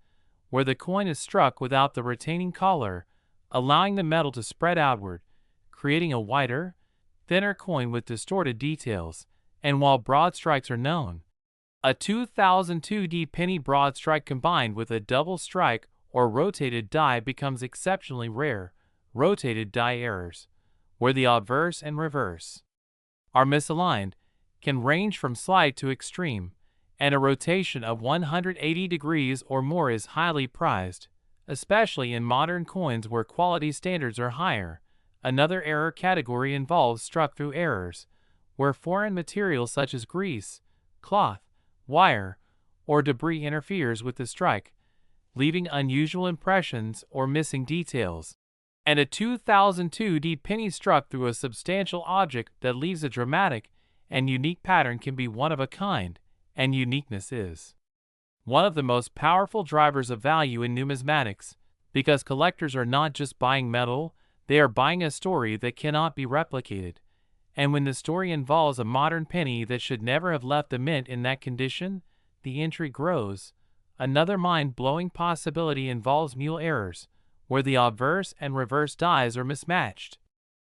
where the coin is struck without the retaining collar, allowing the metal to spread outward, creating a wider, thinner coin with distorted details. And while broad strikes are known, a 2002 penny broad strike combined with a double strike or rotated die becomes exceptionally rare. Rotated die errors, where the obverse and reverse are misaligned, can range from slight to extreme, and a rotation of 180 degrees or more is highly prized, especially in modern coins where quality standards are higher. Another error category involves struck-through errors, where foreign material such as grease, cloth, wire, or debris interferes with the strike, leaving unusual impressions or missing details. And a 2002 penny struck through a substantial object that leaves a dramatic and unique pattern can be one of a kind, and uniqueness is one of the most powerful drivers of value in numismatics, because collectors are not just buying metal, they are buying a story that cannot be replicated. And when the story involves a modern penny that should never have left the mint in that condition, the intrigue grows. Another mind-blowing possibility involves mule errors, where the obverse and reverse dies are mismatched,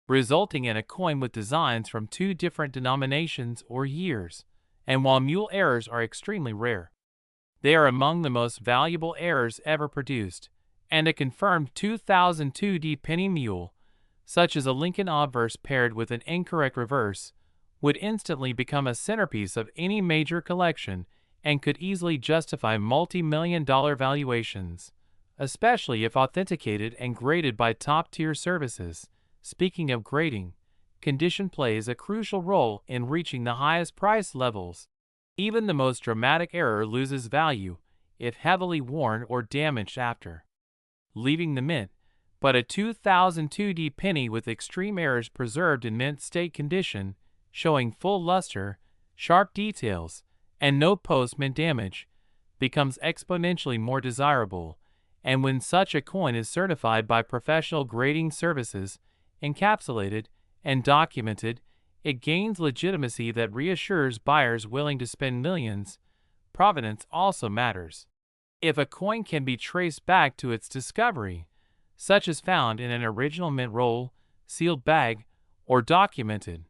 resulting in a coin with designs from two different denominations or years. And while mule errors are extremely rare, They are among the most valuable errors ever produced, and a confirmed 2002 penny mule, such as a Lincoln obverse paired with an incorrect reverse, would instantly become a centerpiece of any major collection and could easily justify multi-million-dollar valuations, especially if authenticated and graded by top-tier services. Speaking of grading, condition plays a crucial role in reaching the highest price levels. Even the most dramatic error loses value if heavily worn or damaged after leaving the mint, but a 2002 penny with extreme errors preserved in mint state condition, showing full luster, sharp details, and no post-mint damage, becomes exponentially more desirable, and when such a coin is certified by professional grading services, encapsulated, and documented, it gains legitimacy that reassures buyers willing to spend millions. Provenance also matters. If a coin can be traced back to its discovery, such as found in an original mint roll, sealed bag, or documented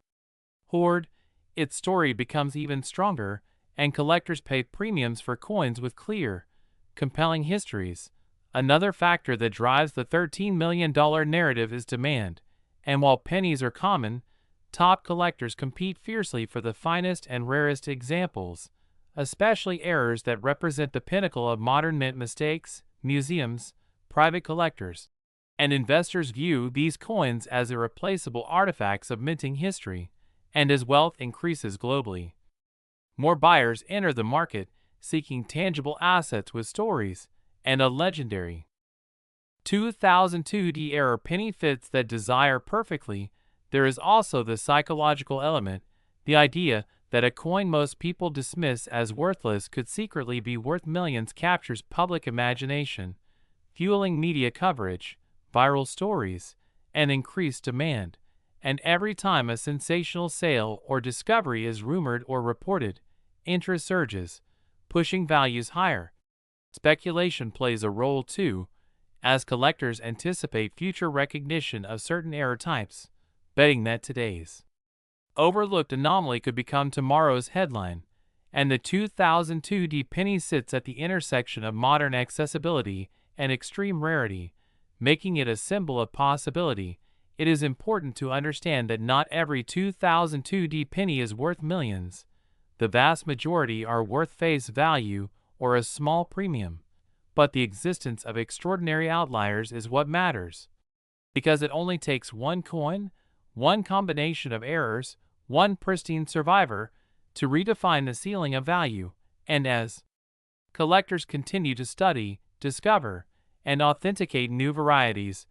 hoard, its story becomes even stronger, and collectors pay premiums for coins with clear, compelling histories. Another factor that drives the $13 million narrative is demand, and while pennies are common, top collectors compete fiercely for the finest and rarest examples, especially errors that represent the pinnacle of modern mint mistakes. Museums, private collectors, and investors view these coins as irreplaceable artifacts of minting history, and as wealth increases globally, more buyers enter the market seeking tangible assets with stories and a legendary 2002 era penny fits that desire perfectly. There is also the psychological element, the idea that a coin most people dismiss as worthless could secretly be worth millions captures public imagination, fueling media coverage, viral stories, and increased demand. And every time a sensational sale or discovery is rumored or reported, interest surges, pushing values higher. Speculation plays a role too, as collectors anticipate future recognition of certain error types, betting that today's overlooked anomaly could become tomorrow's headline. And the 2002 penny sits at the intersection of modern accessibility and extreme rarity, making it a symbol of possibility. It is important to understand that not every 2002 penny is worth millions. The vast majority are worth face value or a small premium. But the existence of extraordinary outliers is what matters. Because it only takes one coin, one combination of errors, one pristine survivor, to redefine the ceiling of value. And as collectors continue to study, discover, and authenticate new varieties,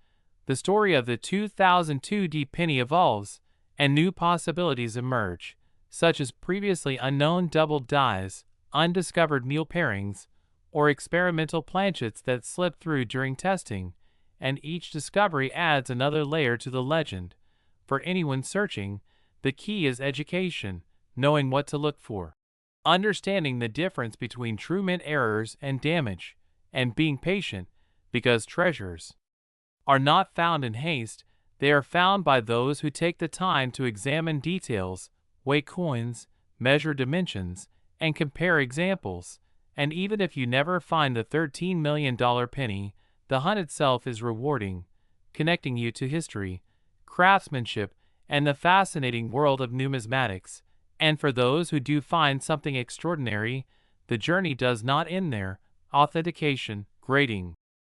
the story of the 2002 penny evolves, and new possibilities emerge, such as previously unknown doubled dies, undiscovered mule pairings, or experimental planchets that slip through during testing, and each discovery adds another layer to the legend. For anyone searching, the key is education, knowing what to look for, understanding the difference between true mint errors and damage, and being patient, because treasures are not found in haste. They are found by those who take the time to examine details, weigh coins, measure dimensions, and compare examples. And even if you never find the $13 million penny, the hunt itself is rewarding, connecting you to history, craftsmanship, and the fascinating world of numismatics. And for those who do find something extraordinary, the journey does not end there. Authentication, grading,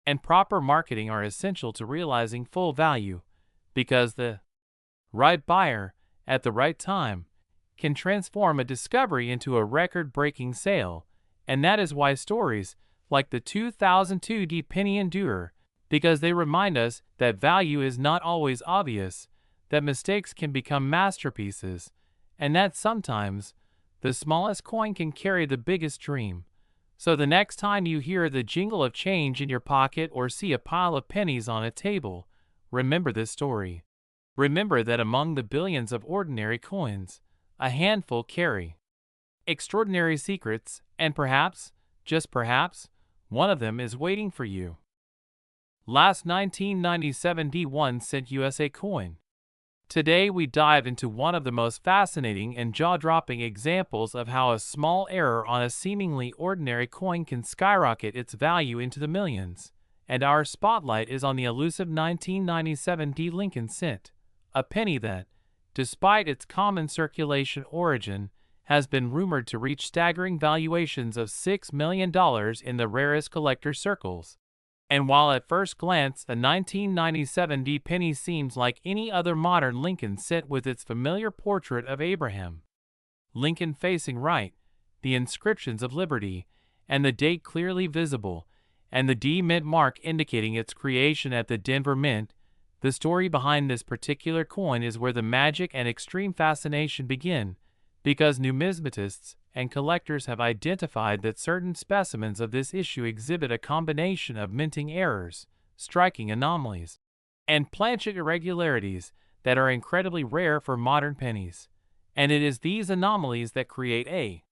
and proper marketing are essential to realizing full value, because the right buyer, at the right time, can transform a discovery into a record-breaking sale. And that is why stories like the 2002 penny endure, because they remind us that value is not always obvious, that mistakes can become masterpieces, and that sometimes the smallest coin can carry the biggest dream. So the next time you hear the jingle of change in your pocket or see a pile of pennies on a table, remember this story. Remember that among the billions of ordinary coins, a handful carry extraordinary secrets, and perhaps, just perhaps, one of them is waiting for you. Last 1997 1 cent USA coin. Today we dive into one of the most fascinating and jaw-dropping examples of how a small error on a seemingly ordinary coin can skyrocket its value into the millions. And our spotlight is on the elusive 1997 D Lincoln cent, a penny that, despite its common circulation origin, has been rumored to reach staggering valuations of $6 million in the rarest collector circles. And while at first glance a 1997 D penny seems like any other modern Lincoln cent with its familiar portrait of Abraham Lincoln facing right, the inscriptions of liberty, and the date clearly visible, and the D Mint mark indicating its creation at the Denver Mint, the story behind this particular coin is where the magic and extreme fascination begin, because numismatists and collectors have identified that certain specimens of this issue exhibit a combination of minting errors, striking anomalies, and planchet irregularities that are incredibly rare for modern pennies. And it is these anomalies that create a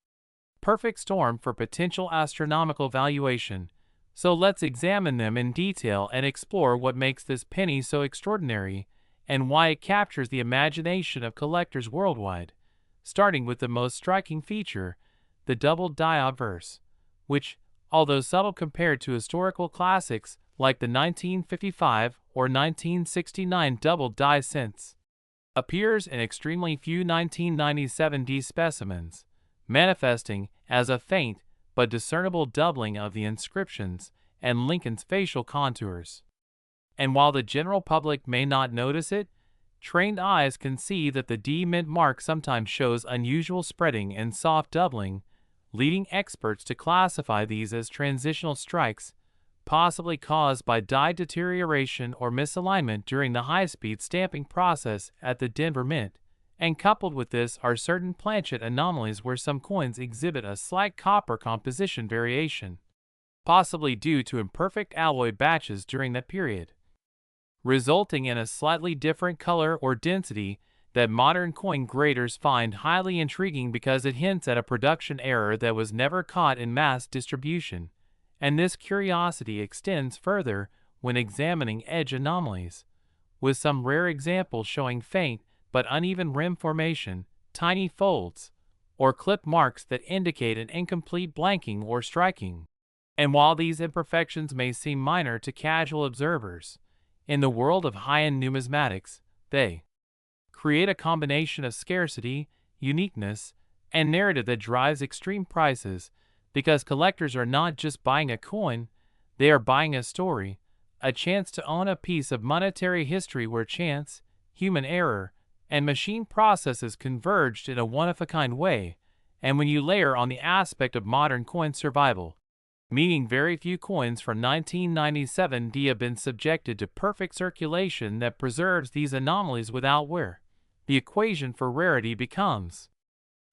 perfect storm for potential astronomical valuation. So let's examine them in detail and explore what makes this penny so extraordinary and why it captures the imagination of collectors worldwide. Starting with the most striking feature, the double die obverse, which, although subtle compared to historical classics like the 1955 or 1969 double die cents, appears in extremely few 1997 D specimens, manifesting as a faint but discernible doubling of the inscriptions and Lincoln's facial contours. And while the general public may not notice it, trained eyes can see that the D Mint mark sometimes shows unusual spreading and soft doubling, leading experts to classify these as transitional strikes, possibly caused by die deterioration or misalignment during the high-speed stamping process at the Denver Mint. And coupled with this are certain planchet anomalies where some coins exhibit a slight copper composition variation, possibly due to imperfect alloy batches during that period, resulting in a slightly different color or density that modern coin graders find highly intriguing because it hints at a production error that was never caught in mass distribution. And this curiosity extends further when examining edge anomalies, with some rare examples showing faint but uneven rim formation, tiny folds, or clip marks that indicate an incomplete blanking or striking. And while these imperfections may seem minor to casual observers, in the world of high-end numismatics, they create a combination of scarcity, uniqueness, and narrative that drives extreme prices, because collectors are not just buying a coin, they are buying a story, a chance to own a piece of monetary history where chance, human error, and machine processes converged in a one-of-a-kind way. And when you layer on the aspect of modern coin survival, meaning very few coins from 1997 D have been subjected to perfect circulation that preserves these anomalies without wear, the equation for rarity becomes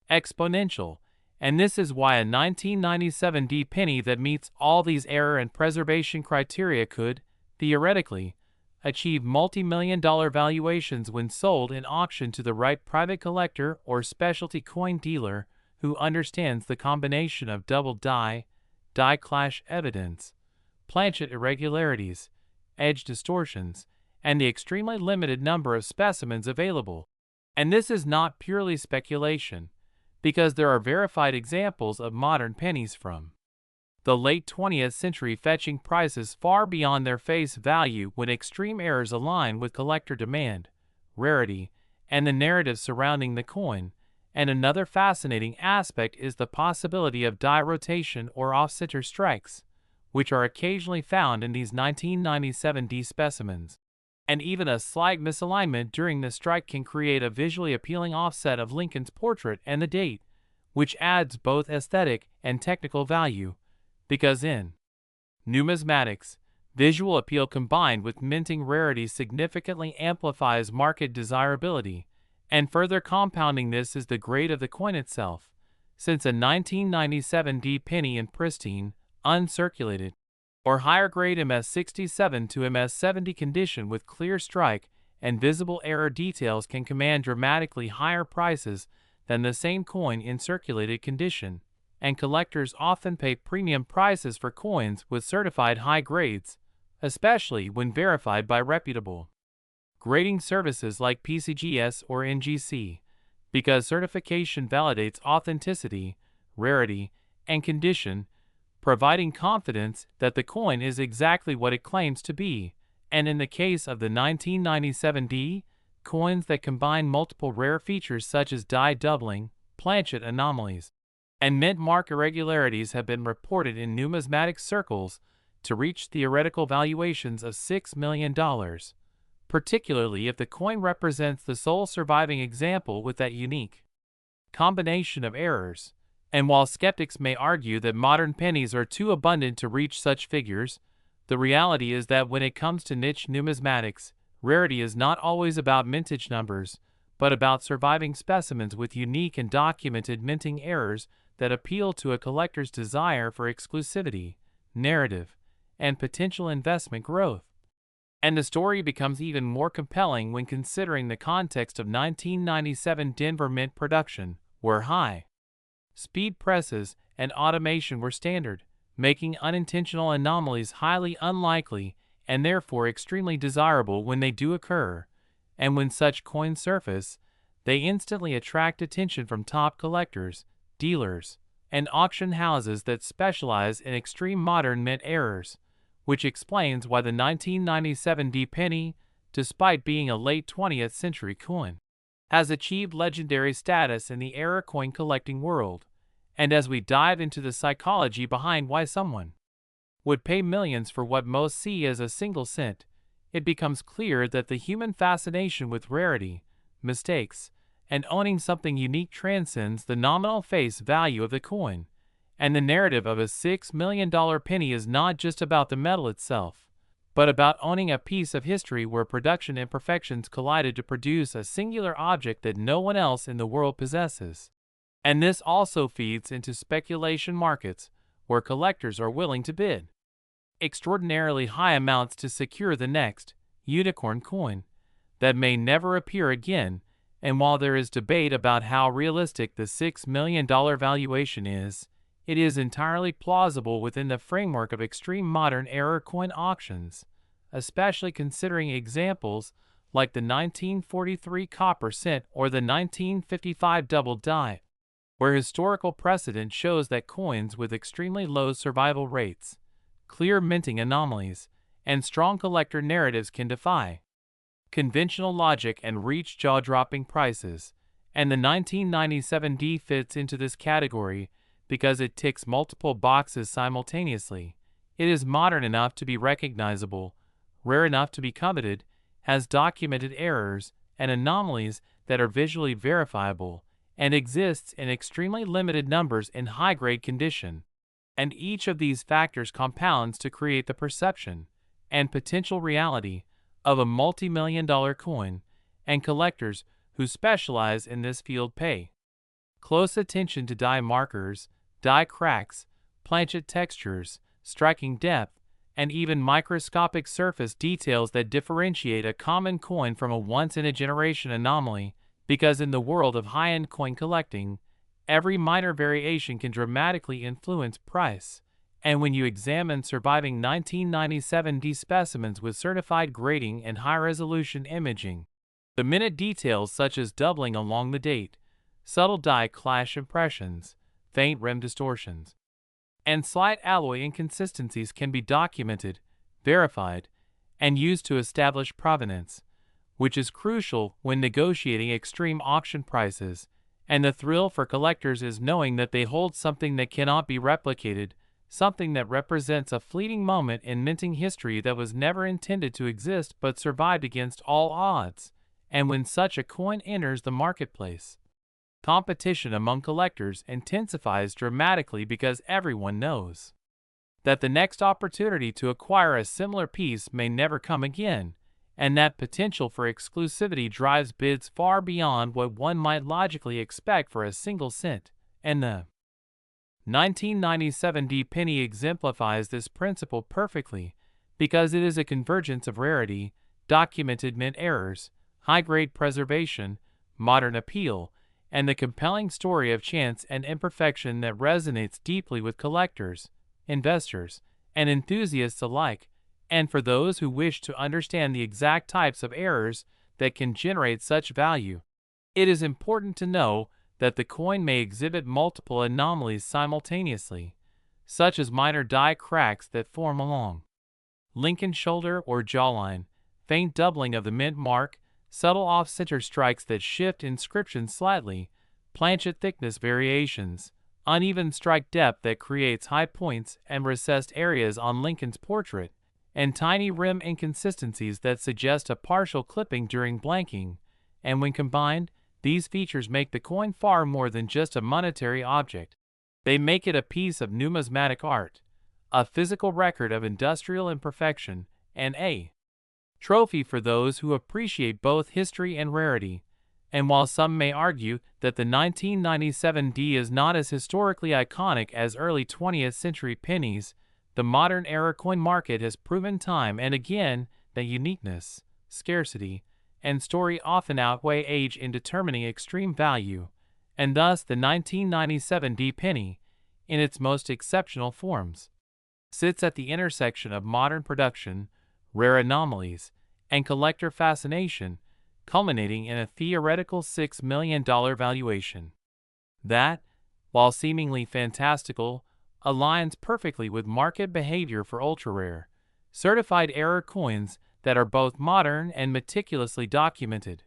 exponential. And this is why a 1997 D penny that meets all these error and preservation criteria could, theoretically, achieve multi-million-dollar valuations when sold in auction to the right private collector or specialty coin dealer who understands the combination of double die clash evidence, planchet irregularities, edge distortions, and the extremely limited number of specimens available. And this is not purely speculation, because there are verified examples of modern pennies from the late 20th century fetching prices far beyond their face value when extreme errors align with collector demand, rarity, and the narrative surrounding the coin. And another fascinating aspect is the possibility of die rotation or off-center strikes, which are occasionally found in these 1997 D specimens. And even a slight misalignment during the strike can create a visually appealing offset of Lincoln's portrait and the date, which adds both aesthetic and technical value, because in numismatics, visual appeal combined with minting rarity significantly amplifies market desirability. And further compounding this is the grade of the coin itself, since a 1997 D penny in pristine, uncirculated, or higher grade MS67 to MS70 condition with clear strike and visible error details can command dramatically higher prices than the same coin in circulated condition, and collectors often pay premium prices for coins with certified high grades, especially when verified by reputable Grading services like PCGS or NGC, because certification validates authenticity, rarity, and condition, providing confidence that the coin is exactly what it claims to be. And in the case of the 1997D, coins that combine multiple rare features such as die doubling, planchet anomalies, and mint mark irregularities have been reported in numismatic circles to reach theoretical valuations of $6 million, particularly if the coin represents the sole surviving example with that unique combination of errors. And while skeptics may argue that modern pennies are too abundant to reach such figures, the reality is that when it comes to niche numismatics, rarity is not always about mintage numbers, but about surviving specimens with unique and documented minting errors that appeal to a collector's desire for exclusivity, narrative, and potential investment growth. And the story becomes even more compelling when considering the context of 1997 Denver Mint production, where high-speed presses and automation were standard, making unintentional anomalies highly unlikely and therefore extremely desirable when they do occur. And when such coins surface, they instantly attract attention from top collectors, dealers, and auction houses that specialize in extreme modern mint errors, which explains why the 1997D penny, despite being a late 20th century coin, has achieved legendary status in the error coin collecting world. And as we dive into the psychology behind why someone would pay millions for what most see as a single cent, it becomes clear that the human fascination with rarity, mistakes, and owning something unique transcends the nominal face value of the coin. And the narrative of a $6 million penny is not just about the metal itself, but about owning a piece of history where production imperfections collided to produce a singular object that no one else in the world possesses. And this also feeds into speculation markets, where collectors are willing to bid extraordinarily high amounts to secure the next unicorn coin that may never appear again. And while there is debate about how realistic the $6 million valuation is, it is entirely plausible within the framework of extreme modern error coin auctions, especially considering examples like the 1943 copper cent or the 1955 double die, where historical precedent shows that coins with extremely low survival rates, clear minting anomalies, and strong collector narratives can defy conventional logic and reach jaw-dropping prices. And the 1997D fits into this category because it ticks multiple boxes simultaneously. It is modern enough to be recognizable, rare enough to be coveted, has documented errors and anomalies that are visually verifiable, and exists in extremely limited numbers in high-grade condition. And each of these factors compounds to create the perception and potential reality of a multi-million-dollar coin, and collectors who specialize in this field pay close attention to die markers, die cracks, planchet textures, striking depth, and even microscopic surface details that differentiate a common coin from a once-in-a-generation anomaly, because in the world of high-end coin collecting, every minor variation can dramatically influence price. And when you examine surviving 1997D specimens with certified grading and high-resolution imaging, the minute details such as doubling along the date, subtle die clash impressions, faint rim distortions, and slight alloy inconsistencies can be documented, verified, and used to establish provenance, which is crucial when negotiating extreme auction prices. And the thrill for collectors is knowing that they hold something that cannot be replicated, something that represents a fleeting moment in minting history that was never intended to exist but survived against all odds. And when such a coin enters the marketplace, competition among collectors intensifies dramatically because everyone knows that the next opportunity to acquire a similar piece may never come again, and that potential for exclusivity drives bids far beyond what one might logically expect for a single cent. And the 1997D penny exemplifies this principle perfectly, because it is a convergence of rarity, documented mint errors, high-grade preservation, modern appeal, and the compelling story of chance and imperfection that resonates deeply with collectors, investors, and enthusiasts alike. And for those who wish to understand the exact types of errors that can generate such value, it is important to know that the coin may exhibit multiple anomalies simultaneously, such as minor die cracks that form along Lincoln shoulder or jawline, faint doubling of the mint mark, subtle off-center strikes that shift inscription slightly, planchet thickness variations, uneven strike depth that creates high points and recessed areas on Lincoln's portrait, and tiny rim inconsistencies that suggest a partial clipping during blanking, and when combined, these features make the coin far more than just a monetary object. They make it a piece of numismatic art, a physical record of industrial imperfection, and a trophy for those who appreciate both history and rarity. And while some may argue that the 1997 D is not as historically iconic as early 20th century pennies, the modern era coin market has proven time and again that uniqueness, scarcity, and story often outweigh age in determining extreme value, and thus the 1997 D penny, in its most exceptional forms, sits at the intersection of modern production, rare anomalies, and collector fascination, culminating in a theoretical $6 million valuation. That, while seemingly fantastical, aligns perfectly with market behavior for ultra-rare, certified error coins that are both modern and meticulously documented.